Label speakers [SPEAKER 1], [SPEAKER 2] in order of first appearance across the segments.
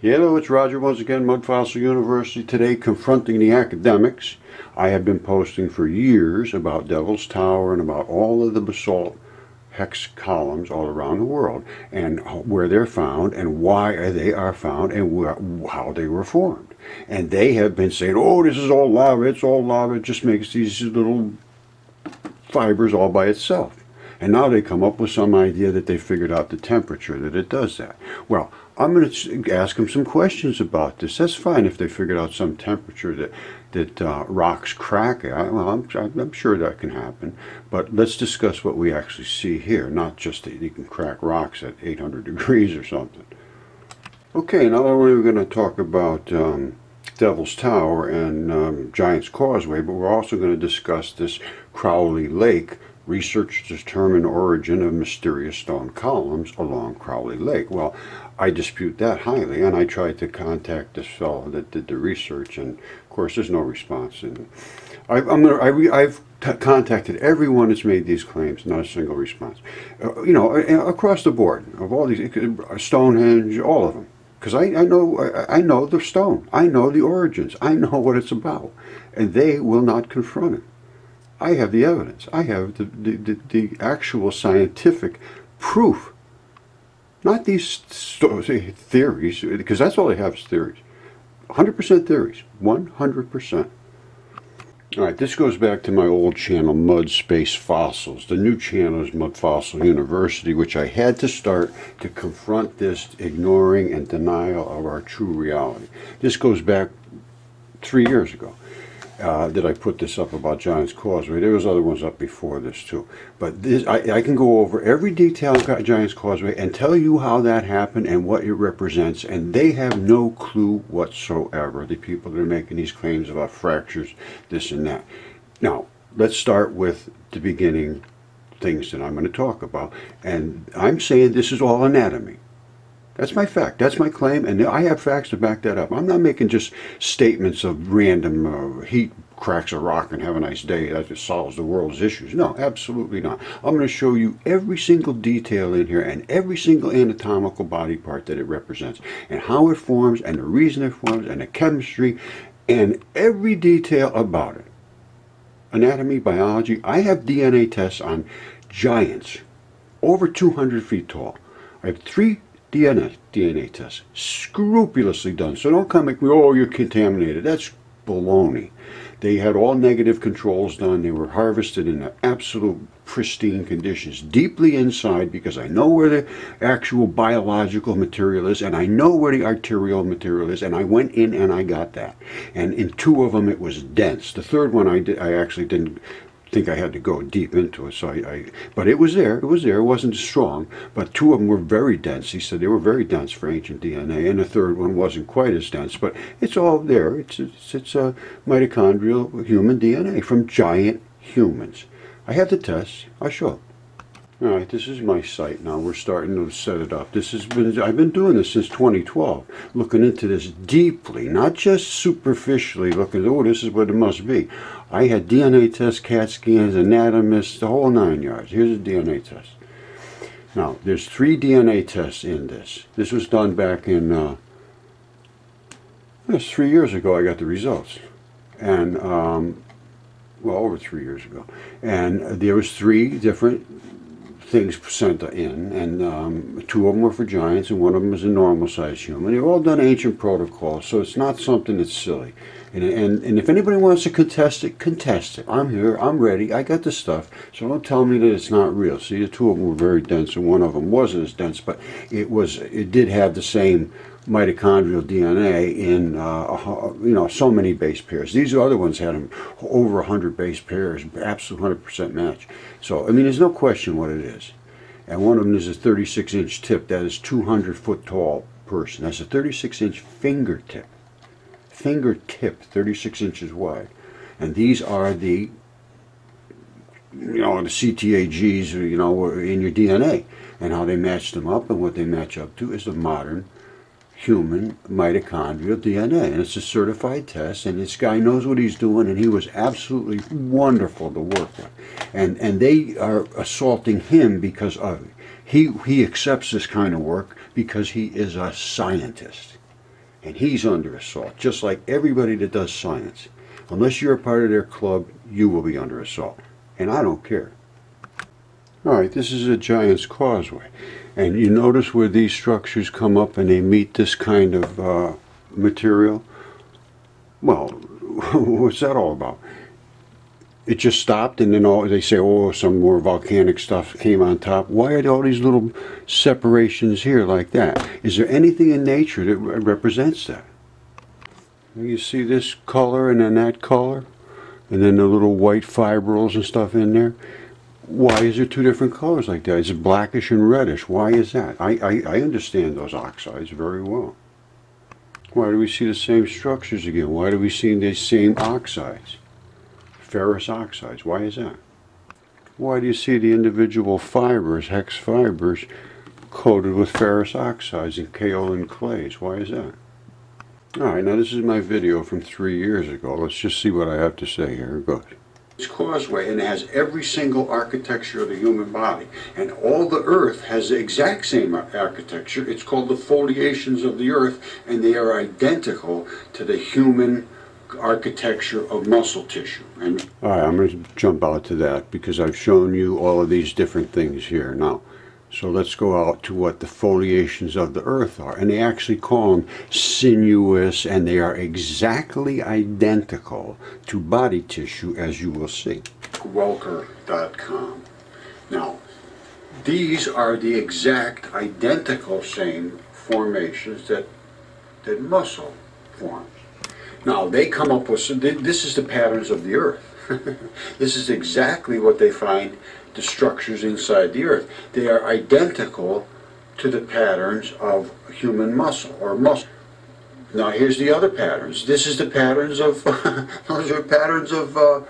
[SPEAKER 1] Hello, it's Roger once again, Mudfossil University. Today, confronting the academics. I have been posting for years about Devil's Tower and about all of the basalt hex columns all around the world and where they're found and why they are found and how they were formed. And they have been saying, oh, this is all lava, it's all lava, it just makes these little fibers all by itself. And now they come up with some idea that they figured out the temperature that it does that. Well, I'm going to ask them some questions about this. That's fine if they figured out some temperature that rocks crack at. Well, I'm sure that can happen. But let's discuss what we actually see here, not just that you can crack rocks at 800 degrees or something. Okay, now we're going to talk about Devil's Tower and Giant's Causeway, but we're also going to discuss this Crowley Lake. Researchers determine origin of mysterious stone columns along Crowley Lake. Well, I dispute that highly, and I tried to contact this fellow that did the research, and of course there's no response. And I've contacted everyone that's made these claims, not a single response. Across the board, of all these, Stonehenge, all of them. Because I know the stone, I know the origins, I know what it's about, and they will not confront it. I have the evidence. I have the actual scientific proof. Not these theories, because that's all they have is theories. 100% theories. 100%. Alright, this goes back to my old channel, Mud Space Fossils. The new channel is Mudfossil University, which I had to start to confront this ignoring and denial of our true reality. This goes back 3 years ago. That I put this up about Giant's Causeway. There was other ones up before this too. But this, I can go over every detail of Giant's Causeway and tell you how that happened and what it represents. And they have no clue whatsoever, the people that are making these claims about fractures, this and that. Now, let's start with the beginning things that I'm going to talk about. And I'm saying this is all anatomy. That's my fact. That's my claim, and I have facts to back that up. I'm not making just statements of random heat cracks a rock and have a nice day. That just solves the world's issues. No, absolutely not. I'm going to show you every single detail in here and every single anatomical body part that it represents and how it forms and the reason it forms and the chemistry and every detail about it. Anatomy, biology. I have DNA tests on giants over 200 feet tall. I have 3 DNA tests, scrupulously done. So don't come at me, oh, you're contaminated. That's baloney. They had all negative controls done. They were harvested in absolute pristine conditions, deeply inside, because I know where the actual biological material is, and I know where the arterial material is, and I went in and I got that. And in 2 of them, it was dense. The 3rd one, I actually didn't think I had to go deep into it, but it was there. It wasn't strong, but 2 of them were very dense. He said they were very dense for ancient DNA, and the 3rd one wasn't quite as dense, but it's all there. It's a mitochondrial human DNA from giant humans. I have the tests. I'll show. All right, this is my site now. We're starting to set it up. I've been doing this since 2012, looking into this deeply, not just superficially looking, oh, this is what it must be. I had DNA tests, CAT scans, anatomists, the whole 9 yards. Here's a DNA test. Now, there's 3 DNA tests in this. This was done back in, 3 years ago I got the results. And, well, over 3 years ago. And there was 3 different things sent in, and 2 of them were for giants, and 1 of them was a normal-sized human. They've all done ancient protocols, so it's not something that's silly. And if anybody wants to contest it, contest it. I'm here, I'm ready, I got the stuff, so don't tell me that it's not real. See, the 2 of them were very dense, and 1 of them wasn't as dense, but it did have the same mitochondrial DNA in so many base pairs. These other ones had them over 100 base pairs, absolute 100% match. So I mean, there's no question what it is. And 1 of them is a 36-inch tip. That is 200-foot tall person. That's a 36-inch fingertip. Fingertip, 36 inches wide. And these are the CTAGs, in your DNA. And how they match them up and what they match up to is the modern human mitochondrial DNA, and it's a certified test, and this guy knows what he's doing, and he was absolutely wonderful to work with. And they are assaulting him because of he accepts this kind of work because he is a scientist. and he's under assault, just like everybody that does science. Unless you're a part of their club, you will be under assault, and I don't care. Alright, this is a Giant's Causeway, and you notice where these structures come up and they meet this kind of material? Well, what's that all about? It just stopped, and then they say, oh, some more volcanic stuff came on top. Why are all these little separations here like that? Is there anything in nature that represents that? You see this color and then that color, and then the little white fibrils and stuff in there. Why is there two different colors like that? Is it blackish and reddish? Why is that? I understand those oxides very well. Why do we see the same structures again? Why do we see the same oxides? Ferrous oxides. Why is that? Why do you see the individual fibers, hex fibers, coated with ferrous oxides and kaolin clays? Why is that? Alright, now this is my video from 3 years ago. Let's just see what I have to say here. It goes. It's Causeway, and it has every single architecture of the human body. And all the earth has the exact same architecture. It's called the foliations of the earth, and they are identical to the human architecture of muscle tissue. And alright, I'm going to jump out to that because I've shown you all of these different things here now. So let's go out to what the foliations of the earth are. And they actually call them sinuous, and they are exactly identical to body tissue, as you will see. Welker.com. Now, these are the exact identical same formations that muscle forms. Now, they come up with, this is the patterns of the earth. This is exactly what they find, the structures inside the earth. They are identical to the patterns of human muscle or muscle. Now, here's the other patterns. This is the patterns of, those are patterns of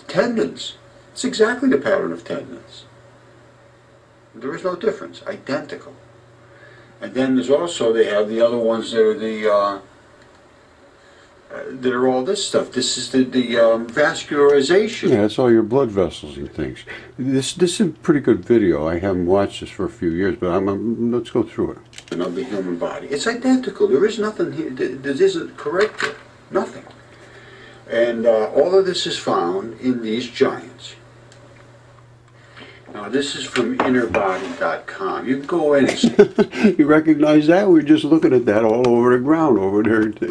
[SPEAKER 1] tendons. It's exactly the pattern of tendons. There is no difference, identical. And then there's also, they have the other ones that are that are all this stuff. This is the vascularization. Yeah, it's all your blood vessels and things. This is a pretty good video. I haven't watched this for a few years, but let's go through it. Of the human body. It's identical. There is nothing here that isn't correct here. Nothing. And all of this is found in these giants. Now, this is from innerbody.com. You can go in and see. You recognize that? We're just looking at that all over the ground over there at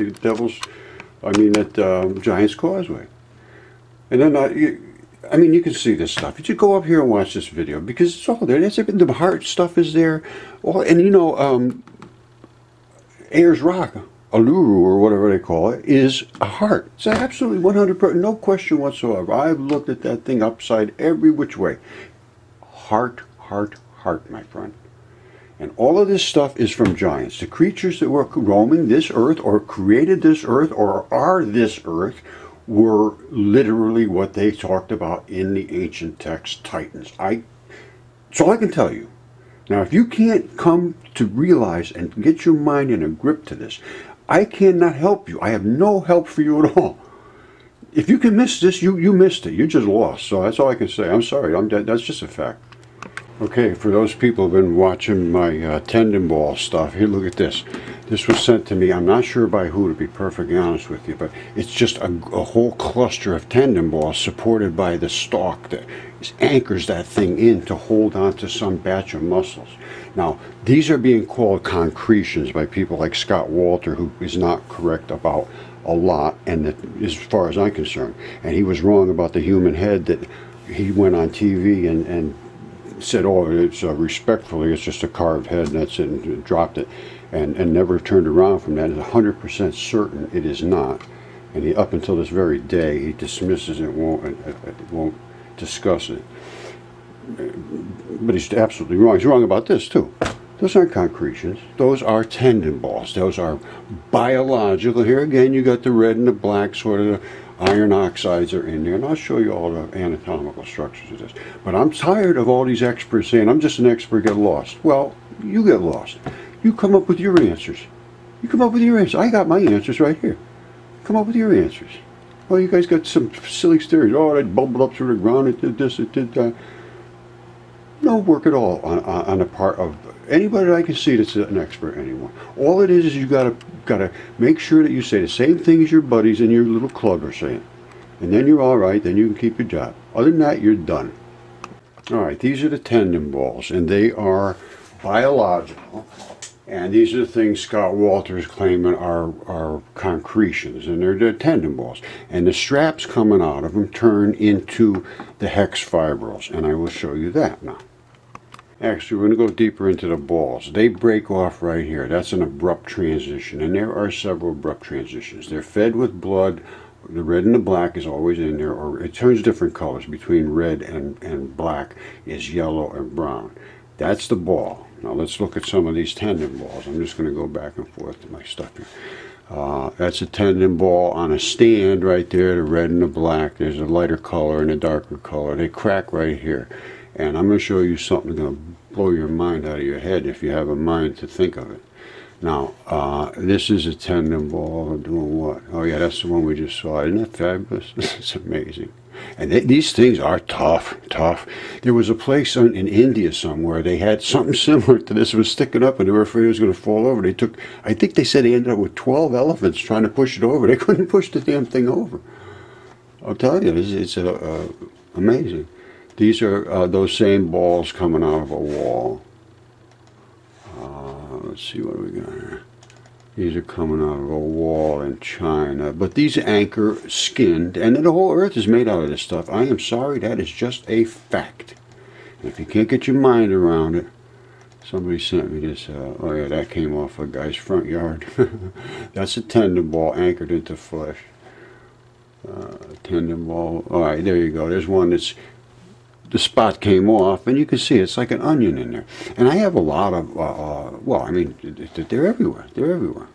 [SPEAKER 1] Giant's Causeway. And then, you can see this stuff. You should go up here and watch this video because it's all there. The heart stuff is there. And Ayers Rock, Uluru or whatever they call it, is a heart. It's absolutely 100%, no question whatsoever. I've looked at that thing upside every which way. Heart, heart, heart, my friend. And all of this stuff is from giants. The creatures that were roaming this earth or created this earth or are this earth were literally what they talked about in the ancient text, titans. That's all I can tell you. Now, if you can't come to realize and get your mind in a grip to this, I cannot help you. I have no help for you at all. If you can miss this, you missed it. You just lost. So that's all I can say. I'm sorry. That's just a fact. Okay, for those people who have been watching my tendon ball stuff, here, look at this. This was sent to me, I'm not sure by who, to be perfectly honest with you, but it's just a whole cluster of tendon balls supported by the stalk that anchors that thing in to hold on to some batch of muscles. Now, these are being called concretions by people like Scott Walter, who is not correct about a lot, and that, as far as I'm concerned, and he was wrong about the human head, that he went on TV and said, oh, it's respectfully, it's just a carved head, and that's it, and dropped it, and never turned around from that. It's 100% certain it is not. And he, up until this very day, he dismisses it, won't discuss it. But he's absolutely wrong. He's wrong about this, too. Those aren't concretions. Those are tendon balls. Those are biological. Here again, you got the red and the black, sort of the iron oxides are in there, and I'll show you all the anatomical structures of this. But I'm tired of all these experts saying, I'm just an expert, get lost. Well, you get lost. You come up with your answers. You come up with your answers. I got my answers right here. Come up with your answers. Well, you guys got some silly theories. Oh, it bubbled up through the ground, it did this, it did that. no work at all on the part of anybody that I can see that's an expert anymore. All it is you gotta make sure that you say the same things your buddies in your little club are saying, and then you're all right. Then you can keep your job. Other than that, you're done. All right, these are the tendon balls, and they are biological. And these are the things Scott Walters claiming are concretions, and they're tendon balls. And the straps coming out of them turn into the hex fibrils, and I will show you that now. Actually, we're going to go deeper into the balls. They break off right here. That's an abrupt transition, and there are several abrupt transitions. They're fed with blood. The red and the black is always in there, or it turns different colors. Between red and black is yellow and brown. That's the ball. Now let's look at some of these tendon balls. I'm just going to go back and forth to my stuff here. That's a tendon ball on a stand right there, the red and the black. There's a lighter color and a darker color. They crack right here. And I'm going to show you something that's going to blow your mind out of your head if you have a mind to think of it. Now, this is a tendon ball doing what? Oh yeah, that's the one we just saw. Isn't that fabulous? It's amazing. And these things are tough. There was a place in India somewhere, they had something similar to this. It was sticking up and they were afraid it was going to fall over. They took, I think they said they ended up with 12 elephants trying to push it over. They couldn't push the damn thing over. I'll tell you, it's amazing. These are those same balls coming out of a wall. Let's see what we got here. These are coming out of a wall in China. But these anchor skinned, and the whole earth is made out of this stuff. I am sorry, that is just a fact. And if you can't get your mind around it, somebody sent me this. Oh yeah, that came off a guy's front yard. That's a tendon ball anchored into flesh. Tendon ball. All right, there you go. There's one that's, the spot came off, and you can see it's like an onion in there. And I have a lot of, well, I mean, they're everywhere. They're everywhere.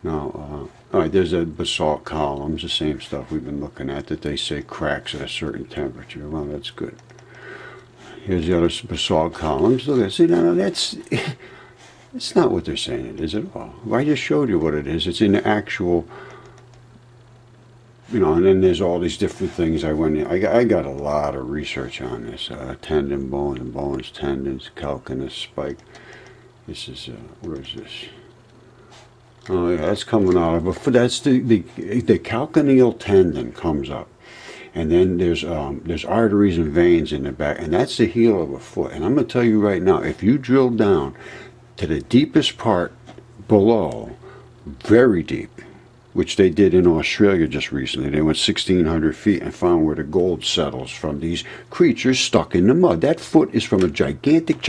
[SPEAKER 1] Now, all right, there's a basalt columns, the same stuff we've been looking at that they say cracks at a certain temperature. Well, that's good. Here's the other basalt columns. Look at, see, now that's, it's not what they're saying it is at all. I just showed you what it is. It's in the actual, you know, and then there's all these different things. I got a lot of research on this. Tendon, bones, tendons, calcaneus, spike. This is, where is this? Oh yeah, that's coming out of a, that's the calcaneal tendon comes up. And then there's arteries and veins in the back, and that's the heel of a foot. And I'm going to tell you right now, if you drill down to the deepest part below, very deep, which they did in Australia just recently. They went 1,600 feet and found where the gold settles from these creatures stuck in the mud. That foot is from a gigantic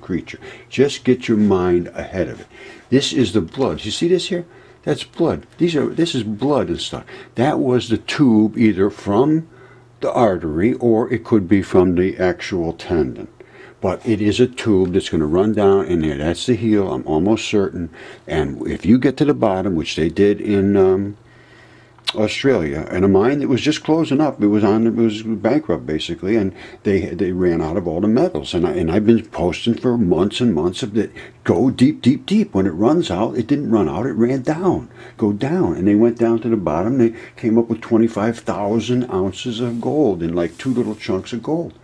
[SPEAKER 1] creature. Just get your mind ahead of it. This is the blood. You see this here? That's blood. This is blood and stuff. That was the tube either from the artery or it could be from the actual tendon. But it is a tube that's going to run down in there. That's the heel, I'm almost certain. And if you get to the bottom, which they did in Australia, and a mine that was just closing up, it was bankrupt basically, and they ran out of all the metals. And I've been posting for months and months of that. Go deep. When it runs out, it didn't run out, it ran down. Go down. And they went down to the bottom. They came up with 25,000 ounces of gold in like 2 little chunks of gold.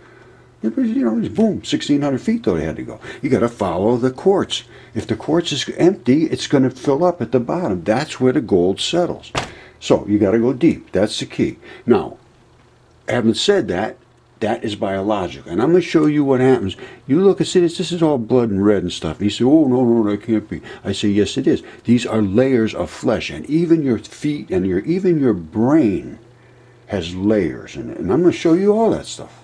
[SPEAKER 1] It was, you know, it was boom, 1,600 feet though they had to go. You got to follow the quartz. If the quartz is empty, it's going to fill up at the bottom. That's where the gold settles. So you got to go deep. That's the key. Now, having said that, that is biological. And I'm going to show you what happens. You look and see this is all blood and red and stuff. And you say, oh, no, that can't be. I say, yes, it is. These are layers of flesh. And even your feet and even your brain has layers in it. And I'm going to show you all that stuff.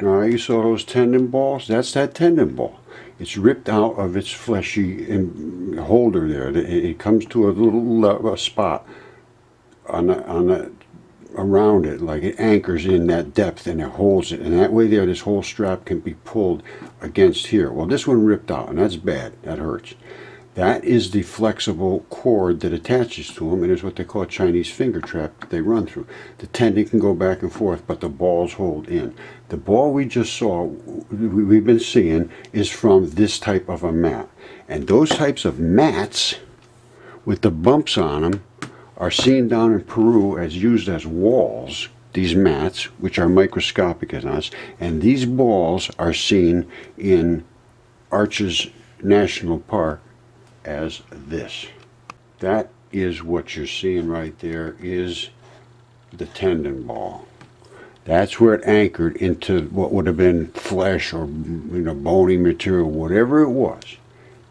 [SPEAKER 1] Now, you saw those tendon balls? That's that tendon ball. It's ripped out of its fleshy holder there. It comes to a little spot around it, like it anchors in that depth and it holds it. And that way there, this whole strap can be pulled against here. Well, this one ripped out, and that's bad. That hurts. That is the flexible cord that attaches to them, and is what they call a Chinese finger trap that they run through. The tendon can go back and forth, but the balls hold in. The ball we just saw, we've been seeing, is from this type of a mat. And those types of mats, with the bumps on them, are seen down in Peru as used as walls. these mats, which are microscopic in us, and these balls are seen in Arches National Park as this. That is what you're seeing right there, is the tendon ball. That's where it anchored into what would have been flesh or bony material, whatever it was.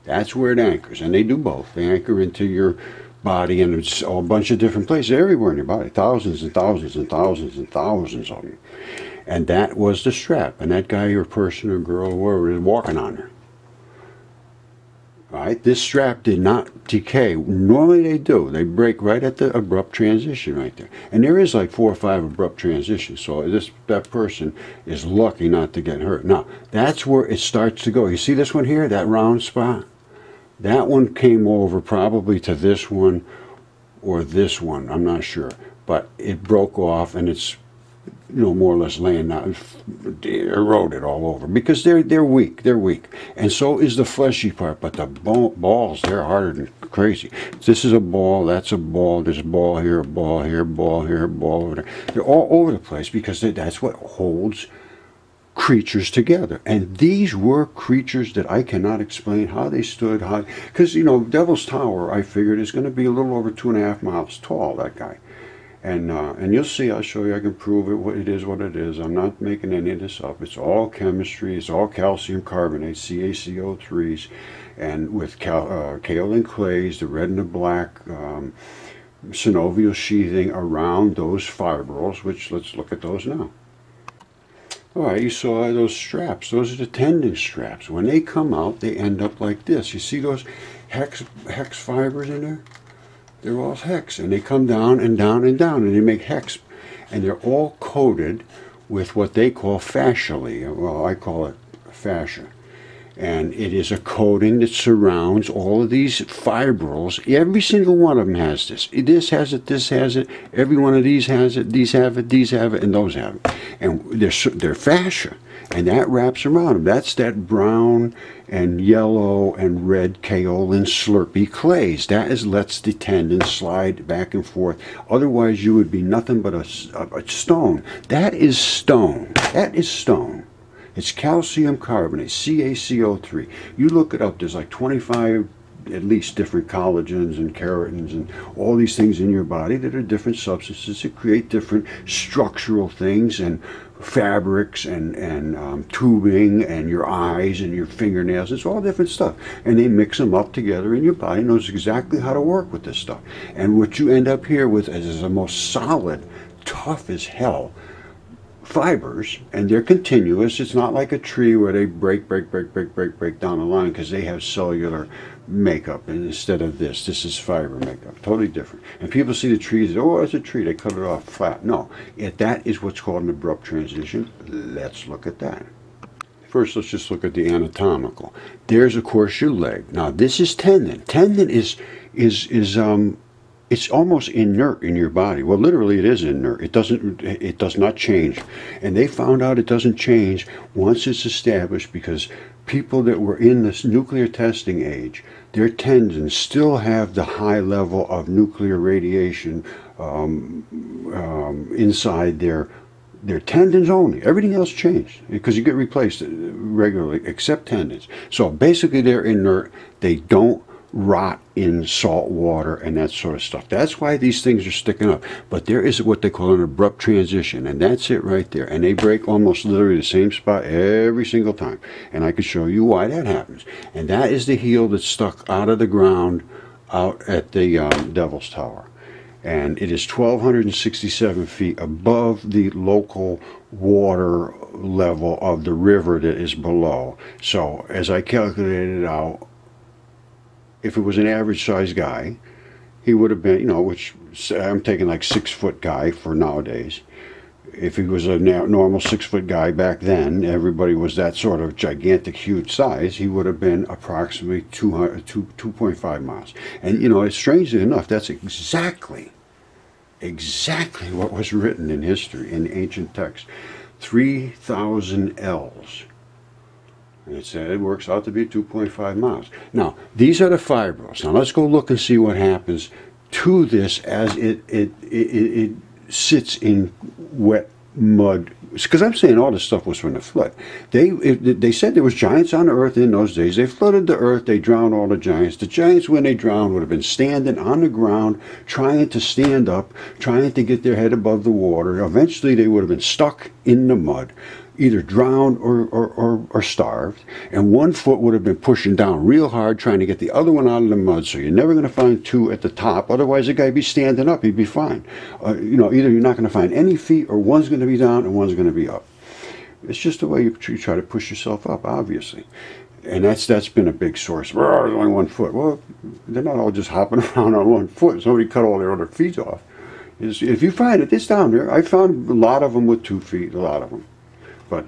[SPEAKER 1] That's where it anchors, and they do both. They anchor into your body, and it's a bunch of different places everywhere in your body, thousands and thousands and thousands and thousands of them. And that was the strap, and that guy or person or girl or whoever is walking on there. Right? This strap did not decay. Normally they do. They break right at the abrupt transition right there. And there is like 4 or 5 abrupt transitions. So that person is lucky not to get hurt. Now, that's where it starts to go. You see this one here, that round spot? That one came over probably to this one or this one. I'm not sure. But it broke off, and it's more or less laying down, eroded all over, because they're weak. They're weak, and so is the fleshy part. But the balls, they're harder than crazy. This is a ball. That's a ball. There's a ball here, a ball here, a ball here, a ball over there. They're all over the place because that's what holds creatures together. And these were creatures that I cannot explain how they stood. Because Devil's Tower, I figured, is going to be a little over 2.5 miles tall. That guy. And you'll see, I'll show you, I can prove it, what it is. I'm not making any of this up. It's all chemistry, it's all calcium carbonate, CaCO3s, and with kaolin clays, the red and the black synovial sheathing around those fibrils, which let's look at those now. Alright, you saw those straps. Those are the tendon straps. When they come out, they end up like this. You see those hex fibers in there? They're all hex, and they come down and down and down, and they make hex, and they're all coated with what they call fascially. Well, I call it fascia, and it is a coating that surrounds all of these fibrils. Every single one of them has this. This has it, this has it, every one of these has it, these have it, these have it, and those have it. And they're fascia, and that wraps around them. That's that brown and yellow and red kaolin slurpy clays. That lets the tendon slide back and forth. Otherwise, you would be nothing but a stone. That is stone. That is stone. It's calcium carbonate, CaCO3. You look it up, there's like 25 at least different collagens and keratins and all these things in your body that are different substances that create different structural things and fabrics and tubing and your eyes and your fingernails. It's all different stuff, and they mix them up together, and your body knows exactly how to work with this stuff. And what you end up here with is the most solid, tough as hell fibers, and they're continuous. It's not like a tree where they break down the line, because they have cellular makeup, and instead of this is fiber makeup, totally different. And people see the trees, oh, it's a tree, they cut it off flat. No, that is what's called an abrupt transition. Let's look at that. First, let's just look at the anatomical. There's, of course, your leg. Now, this is tendon. Tendon is it's almost inert in your body. Well, literally, it is inert. It does not change. And they found out it doesn't change once it's established, because people that were in this nuclear testing age, their tendons still have the high level of nuclear radiation inside their tendons only. Everything else changed, because you get replaced regularly, except tendons. So basically, they're inert. They don't rot in salt water and that sort of stuff. That's why these things are sticking up. But there is what they call an abrupt transition, and that's it right there. And they break almost literally the same spot every single time. And I can show you why that happens. And that is the heel that's stuck out of the ground out at the Devil's Tower. And it is 1,267 feet above the local water level of the river that is below. So as I calculated it out, if it was an average sized guy, he would have been, which I'm taking like 6 foot guy for nowadays. If he was a normal 6 foot guy back then, everybody was that sort of gigantic, huge size, he would have been approximately 2.5 miles. And, it's strangely enough, that's exactly what was written in history, in ancient texts. 3,000 ells. And it works out to be 2.5 miles. Now, these are the fibrils. Now, let's go look and see what happens to this as it sits in wet mud. Because I'm saying all this stuff was from the flood. They said there was giants on the earth in those days. They flooded the earth. They drowned all the giants. The giants, when they drowned, would have been standing on the ground, trying to stand up, trying to get their head above the water. Eventually, they would have been stuck in the mud, either drowned or starved, and one foot would have been pushing down real hard trying to get the other one out of the mud. So you're never going to find two at the top. Otherwise, the guy would be standing up. He'd be fine. Either you're not going to find any feet, or one's going to be down and one's going to be up. It's just the way you try to push yourself up, obviously. And that's been a big source. There's only 1 foot. Well, they're not all just hopping around on 1 foot. Somebody cut all their other feet off. If you find it, it's down there. I found a lot of them with 2 feet, a lot of them. But,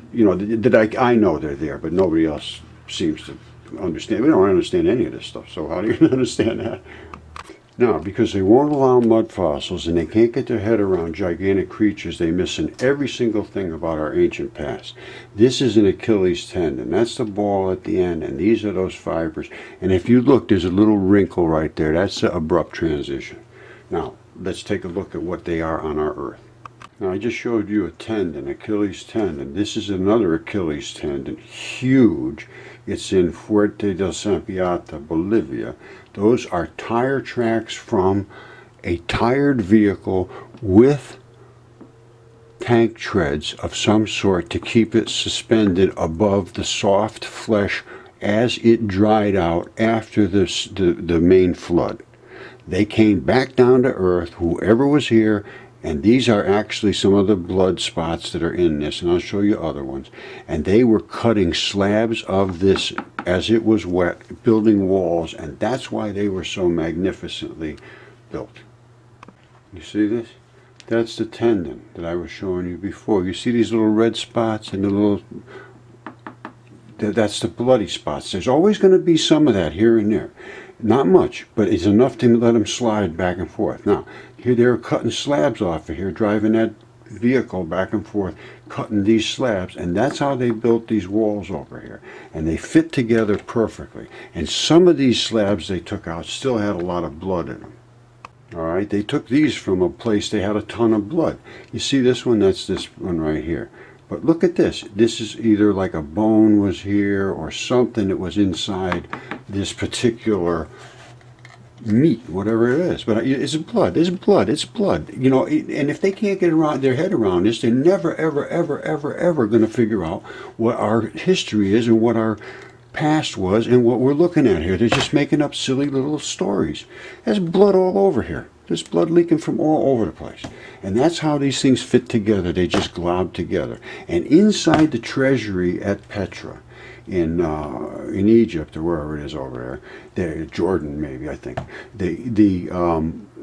[SPEAKER 1] I know they're there, but nobody else seems to understand. We don't understand any of this stuff, so how do you understand that? Now, because they won't allow mud fossils and they can't get their head around gigantic creatures, they miss in every single thing about our ancient past. This is an Achilles tendon. That's the ball at the end, and these are those fibers. And if you look, there's a little wrinkle right there. That's the abrupt transition. Now, let's take a look at what they are on our Earth. Now, I just showed you a tendon, Achilles tendon. This is another Achilles tendon, huge. It's in Fuerte del Sampiata, Bolivia. Those are tire tracks from a tired vehicle with tank treads of some sort to keep it suspended above the soft flesh as it dried out after the main flood. They came back down to earth, whoever was here, and these are actually some of the blood spots that are in this, and I'll show you other ones. And they were cutting slabs of this as it was wet, building walls, and that's why they were so magnificently built. You see this? That's the tendon that I was showing you before. You see these little red spots and the little... That's the bloody spots. There's always going to be some of that here and there. Not much, but it's enough to let them slide back and forth. Now, here they were cutting slabs off of here, driving that vehicle back and forth, cutting these slabs, and that's how they built these walls over here. And they fit together perfectly. And some of these slabs they took out still had a lot of blood in them. All right, they took these from a place they had a ton of blood. You see this one? That's this one right here. But look at this. This is either like a bone was here or something that was inside this particular meat, whatever it is. But it's blood. It's blood. It's blood. And if they can't get their head around this, they're never, ever, ever, ever, ever going to figure out what our history is and what our past was and what we're looking at here. They're just making up silly little stories. There's blood all over here. There's blood leaking from all over the place. And that's how these things fit together. They just glob together. And inside the treasury at Petra, in Egypt, or wherever it is over there, Jordan maybe, I think,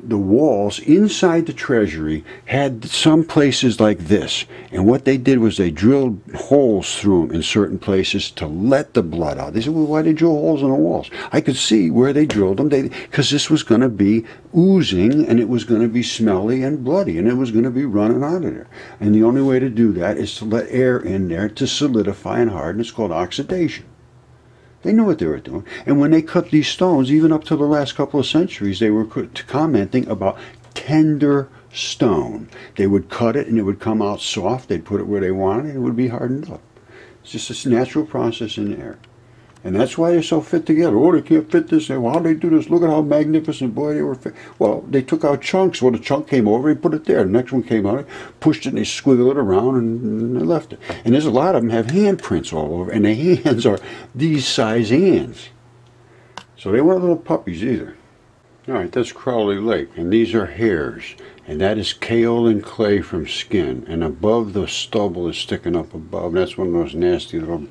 [SPEAKER 1] the walls inside the treasury had some places like this. And what they did was they drilled holes through them in certain places to let the blood out. They said, well, why did they drill holes in the walls? I could see where they drilled them, because this was going to be oozing, and it was going to be smelly and bloody, and it was going to be running out of there. And the only way to do that is to let air in there to solidify and harden. It's called oxidation. They knew what they were doing. And when they cut these stones, even up to the last couple of centuries, they were commenting about tender stone. They would cut it and it would come out soft. They'd put it where they wanted and it would be hardened up. It's just a natural process in the air. And that's why they're so fit together. Oh, they can't fit this. Well, how'd they do this? Look at how magnificent, boy, they were fit. Well, they took out chunks. Well, the chunk came over, they put it there. The next one came out, pushed it, and they squiggled it around, and they left it. And there's a lot of them have handprints all over, and the hands are these size hands. So they weren't little puppies either. All right, that's Crowley Lake, and these are hairs. And that is kaolin clay from skin. And above the stubble is sticking up above. That's one of those nasty little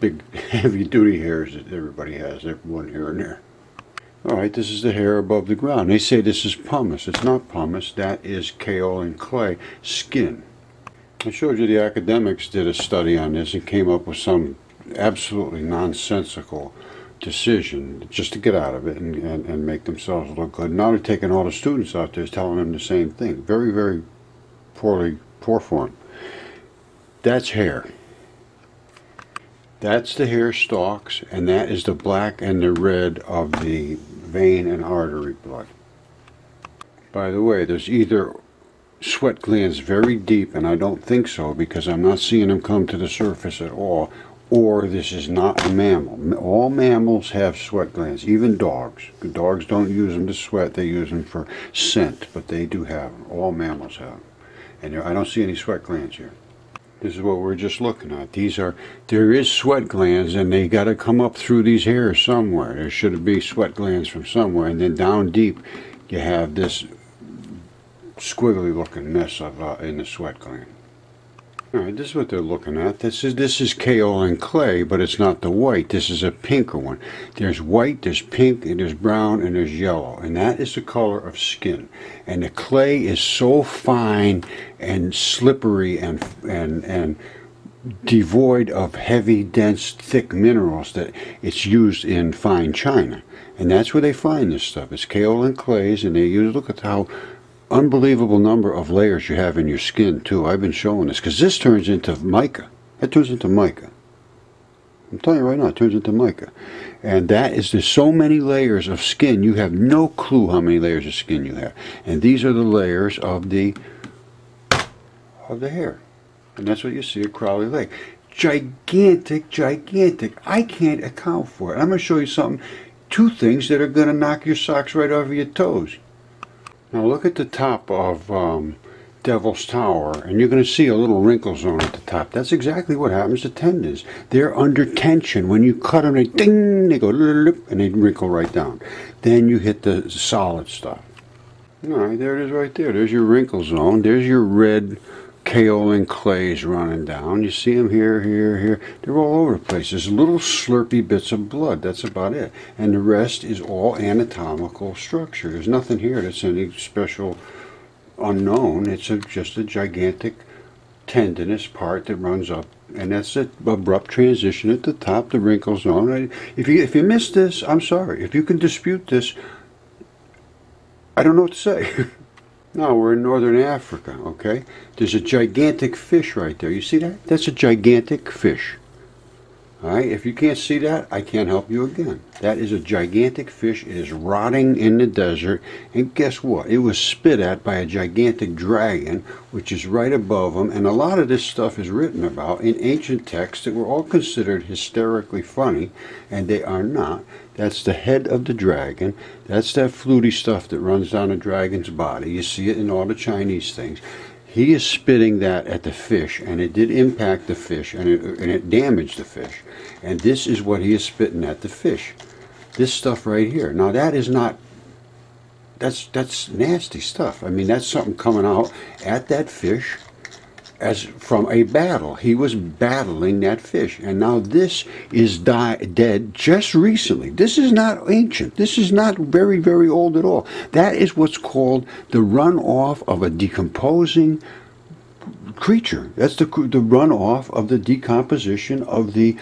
[SPEAKER 1] big heavy-duty hairs that everybody has, one here and there. All right, this is the hair above the ground. They say this is pumice. It's not pumice. That is kaolin clay, skin. I showed you the academics did a study on this and came up with some absolutely nonsensical decision just to get out of it and make themselves look good. Now they're taking all the students out there telling them the same thing. Very, very poor form. That's hair. That's the hair stalks, and that is the black and the red of the vein and artery blood. By the way, there's either sweat glands very deep, and I don't think so because I'm not seeing them come to the surface at all, or this is not a mammal. All mammals have sweat glands, even dogs. Dogs don't use them to sweat, they use them for scent, but they do have them. All mammals have them. And I don't see any sweat glands here. This is what we're just looking at. There is sweat glands, and they got to come up through these hairs somewhere. There should be sweat glands from somewhere, and then down deep you have this squiggly looking mess in the sweat gland. Alright, this is what they're looking at. This is kaolin clay, but it's not the white. This is a pinker one. There's white, there's pink, and there's brown, and there's yellow. And that is the color of skin. And the clay is so fine and slippery and devoid of heavy, dense, thick minerals that it's used in fine china. And that's where they find this stuff. It's kaolin clays, and they use, look at how unbelievable number of layers you have in your skin too. I've been showing this because this turns into mica. That turns into mica. I'm telling you right now, it turns into mica. And that is, there's so many layers of skin, you have no clue how many layers of skin you have. And these are the layers of the hair. And that's what you see at Crowley Lake. Gigantic, gigantic. I can't account for it. I'm going to show you something, two things that are going to knock your socks right off your toes. Now look at the top of Devil's Tower, and you're going to see a little wrinkle zone at the top. That's exactly what happens to tendons. They're under tension. When you cut them, they ding, they go and they wrinkle right down. Then you hit the solid stuff. All right, there it is right there. There's your wrinkle zone. There's your red kaolin clays running down. You see them here, here, here. They're all over the place. There's little slurpy bits of blood. That's about it. And the rest is all anatomical structure. There's nothing here that's any special unknown. It's just a gigantic tendinous part that runs up. And that's the abrupt transition at the top, the wrinkle zone. If you missed this, I'm sorry. If you can dispute this, I don't know what to say. Now we're in northern Africa, okay? There's a gigantic fish right there. You see that? That's a gigantic fish. All right? If you can't see that, I can't help you again. That is a gigantic fish. It is rotting in the desert. And guess what? It was spit at by a gigantic dragon, which is right above them. And a lot of this stuff is written about in ancient texts that were all considered hysterically funny, and they are not. That's the head of the dragon. That's that fluty stuff that runs down a dragon's body. You see it in all the Chinese things. He is spitting that at the fish, and it did impact the fish, and it damaged the fish. And this is what he is spitting at the fish. This stuff right here. Now that is not, that's nasty stuff. I mean, that's something coming out at that fish as from a battle. He was battling that fish, and now this is dead just recently. This is not ancient. This is not very, very old at all. That is what's called the runoff of a decomposing creature. That's the runoff of the decomposition of the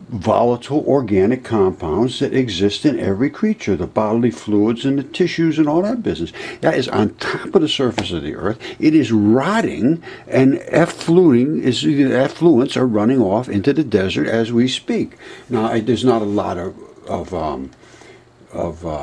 [SPEAKER 1] volatile organic compounds that exist in every creature, the bodily fluids and the tissues and all that business. That is on top of the surface of the earth. It is rotting, and effluents are running off into the desert as we speak. Now, there's not a lot of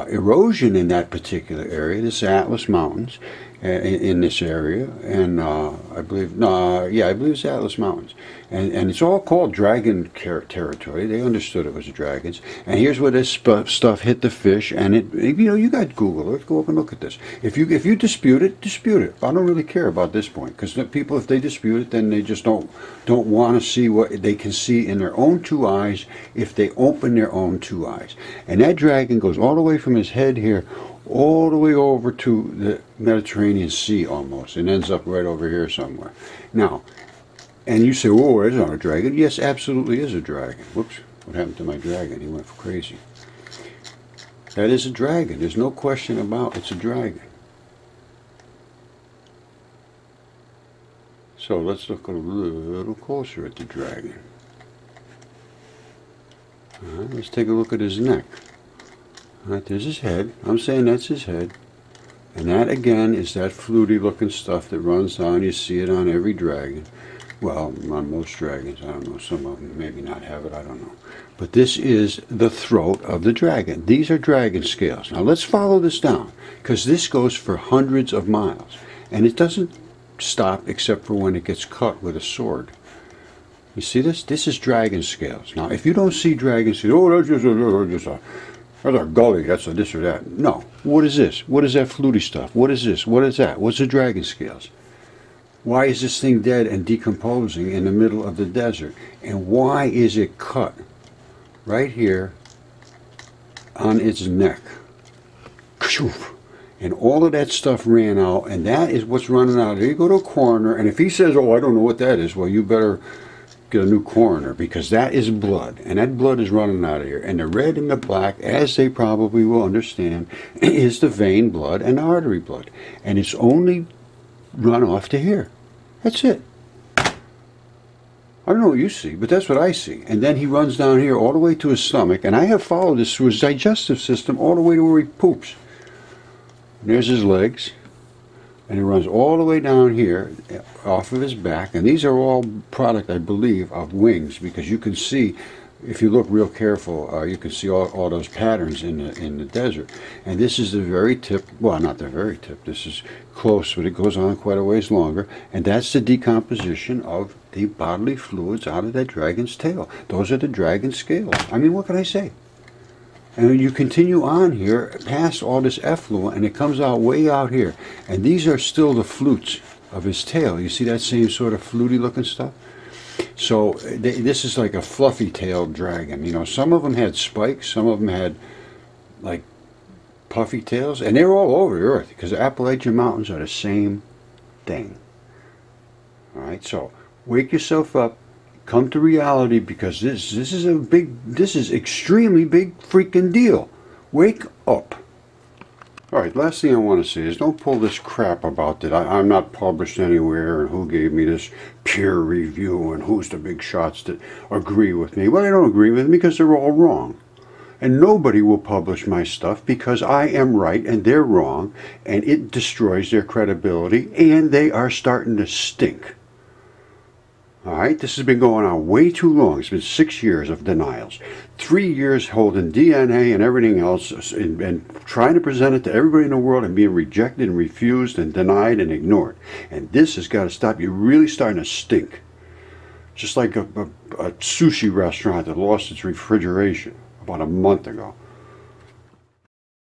[SPEAKER 1] erosion in that particular area. This Atlas Mountains in this area, and I believe it's Atlas Mountains, and it's all called dragon territory. They understood it was dragons. And here's where this stuff hit the fish, and you got Google. Let's go up and look at this. If you dispute it, dispute it. I don't really care about this point, because the people, if they dispute it, then they just don't want to see what they can see in their own two eyes if they open their own two eyes. And that dragon goes all the way from his head here all the way over to the Mediterranean Sea almost, and ends up right over here somewhere. Now, and you say, oh, it's not a dragon. Yes, absolutely is a dragon. Whoops, what happened to my dragon? He went crazy. That is a dragon. There's no question about it's a dragon. So let's look a little closer at the dragon. Let's take a look at his neck. All right, there's his head. I'm saying that's his head. And that, again, is that fluty looking stuff that runs down. You see it on every dragon. Well, on most dragons. I don't know. Some of them maybe not have it. I don't know. But this is the throat of the dragon. These are dragon scales. Now, let's follow this down, because this goes for hundreds of miles. And it doesn't stop except for when it gets cut with a sword. You see this? This is dragon scales. Now, if you don't see dragon scales, oh, that's a gully, that's a this or that. No. What is this? What is that fluty stuff? What is this? What is that? What's the dragon scales? Why is this thing dead and decomposing in the middle of the desert? And why is it cut right here on its neck? And all of that stuff ran out, and that is what's running out. There you go to a coroner, and if he says, oh, I don't know what that is, well, you better get a new coroner, because that is blood, and that blood is running out of here. And the red and the black, as they probably will understand, is the vein blood and the artery blood. And it's only run off to here. That's it. I don't know what you see, but that's what I see. And then he runs down here all the way to his stomach, and I have followed this through his digestive system all the way to where he poops. And there's his legs, and it runs all the way down here off of his back, and these are all product, I believe, of wings, because you can see, if you look real careful, you can see all those patterns in the desert. And this is the very tip, well, not the very tip, this is close, but it goes on quite a ways longer, and that's the decomposition of the bodily fluids out of that dragon's tail. Those are the dragon scales. I mean, what can I say? And you continue on here past all this effluent, and it comes out way out here. And these are still the flutes of his tail. You see that same sort of fluty looking stuff? So this is like a fluffy tailed dragon. You know, some of them had spikes, some of them had like puffy tails, and they're all over the earth, because the Appalachian Mountains are the same thing. Alright, so wake yourself up. Come to reality, because this is extremely big freaking deal. Wake up. Alright, last thing I want to say is don't pull this crap about that I'm not published anywhere, and who gave me this peer review, and who's the big shots that agree with me. Well, they don't agree with me because they're all wrong. And nobody will publish my stuff because I am right and they're wrong, and it destroys their credibility, and they are starting to stink. Alright, this has been going on way too long. It's been 6 years of denials. 3 years holding DNA and everything else, and trying to present it to everybody in the world, and being rejected and refused and denied and ignored. And this has got to stop. You're really starting to stink. Just like a sushi restaurant that lost its refrigeration about a month ago.